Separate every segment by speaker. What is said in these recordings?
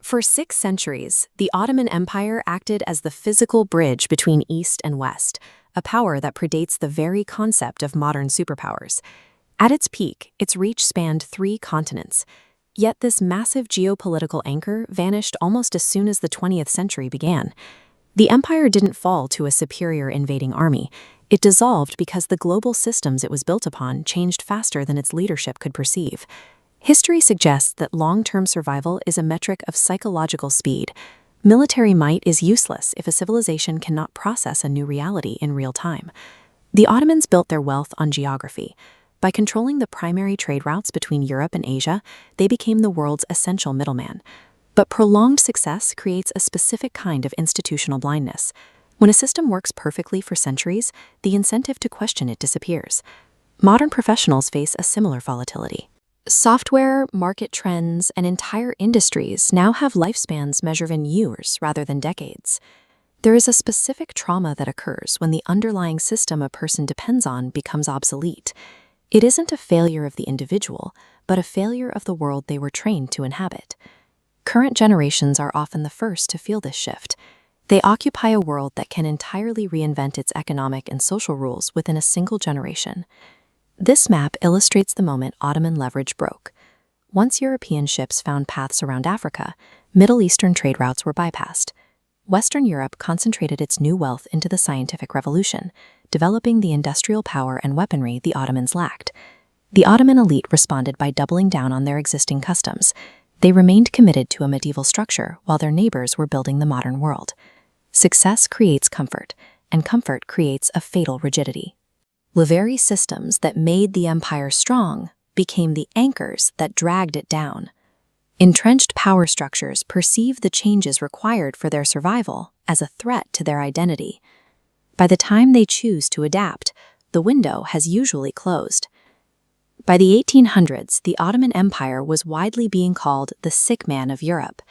Speaker 1: For 6 centuries, the Ottoman Empire acted as the physical bridge between East and West, a power that predates the very concept of modern superpowers. At its peak, its reach spanned 3 continents. Yet this massive geopolitical anchor vanished almost as soon as the 20th century began. The empire didn't fall to a superior invading army. It dissolved because the global systems it was built upon changed faster than its leadership could perceive. History suggests that long-term survival is a metric of psychological speed. Military might is useless if a civilization cannot process a new reality in real time. The Ottomans built their wealth on geography. By controlling the primary trade routes between Europe and Asia, they became the world's essential middleman. But prolonged success creates a specific kind of institutional blindness. When a system works perfectly for centuries, the incentive to question it disappears. Modern professionals face a similar volatility. Software, market trends, and entire industries now have lifespans measured in years rather than decades. There is a specific trauma that occurs when the underlying system a person depends on becomes obsolete. It isn't a failure of the individual, but a failure of the world they were trained to inhabit. Current generations are often the first to feel this shift. They occupy a world that can entirely reinvent its economic and social rules within a single generation. This map illustrates the moment Ottoman leverage broke. Once European ships found paths around Africa, Middle Eastern trade routes were bypassed. Western Europe concentrated its new wealth into the scientific revolution, developing the industrial power and weaponry the Ottomans lacked. The Ottoman elite responded by doubling down on their existing customs. They remained committed to a medieval structure while their neighbors were building the modern world. Success creates comfort, and comfort creates a fatal rigidity. The very systems that made the empire strong became the anchors that dragged it down. Entrenched power structures perceive the changes required for their survival as a threat to their identity. By the time they choose to adapt, the window has usually closed. By the 1800s, the Ottoman Empire was widely being called the sick man of Europe.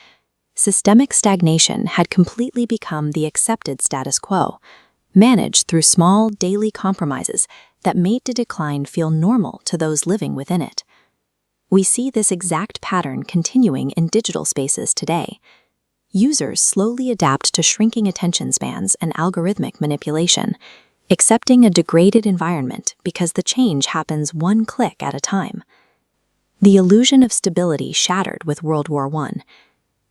Speaker 1: Systemic stagnation had completely become the accepted status quo, managed through small daily compromises that made the decline feel normal to those living within it. We see this exact pattern continuing in digital spaces today. Users slowly adapt to shrinking attention spans and algorithmic manipulation, accepting a degraded environment because the change happens one click at a time. The illusion of stability shattered with World War I.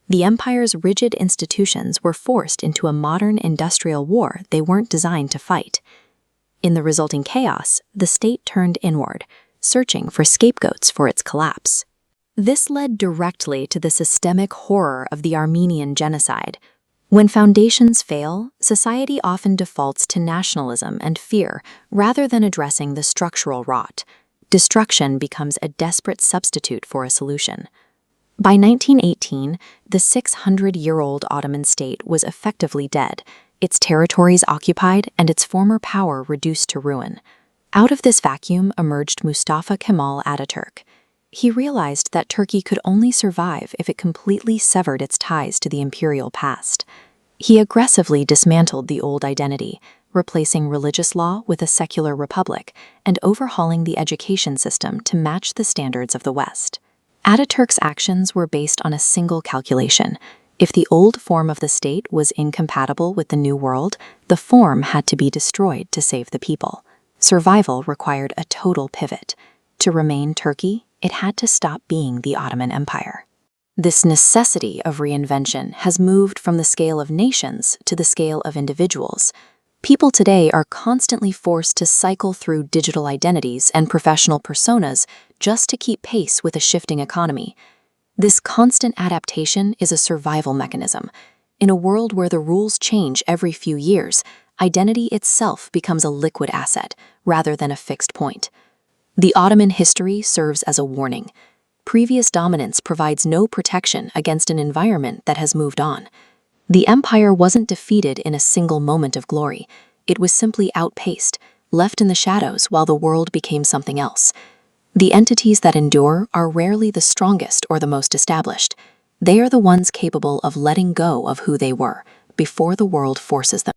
Speaker 1: The empire's rigid institutions were forced into a modern industrial war they weren't designed to fight. In the resulting chaos, the state turned inward, searching for scapegoats for its collapse. This led directly to the systemic horror of the Armenian genocide. When foundations fail, society often defaults to nationalism and fear rather than addressing the structural rot. Destruction becomes a desperate substitute for a solution. By 1918, the 600-year-old Ottoman state was effectively dead, its territories occupied and its former power reduced to ruin. Out of this vacuum emerged Mustafa Kemal Ataturk. He realized that Turkey could only survive if it completely severed its ties to the imperial past. He aggressively dismantled the old identity, replacing religious law with a secular republic and overhauling the education system to match the standards of the West. Ataturk's actions were based on a single calculation. If the old form of the state was incompatible with the new world, the form had to be destroyed to save the people. Survival required a total pivot. To remain Turkey, it had to stop being the Ottoman Empire. This necessity of reinvention has moved from the scale of nations to the scale of individuals. People today are constantly forced to cycle through digital identities and professional personas just to keep pace with a shifting economy. This constant adaptation is a survival mechanism. In a world where the rules change every few years, identity itself becomes a liquid asset rather than a fixed point. The Ottoman history serves as a warning. Previous dominance provides no protection against an environment that has moved on. The empire wasn't defeated in a single moment of glory. It was simply outpaced, left in the shadows while the world became something else. The entities that endure are rarely the strongest or the most established. They are the ones capable of letting go of who they were before the world forces them.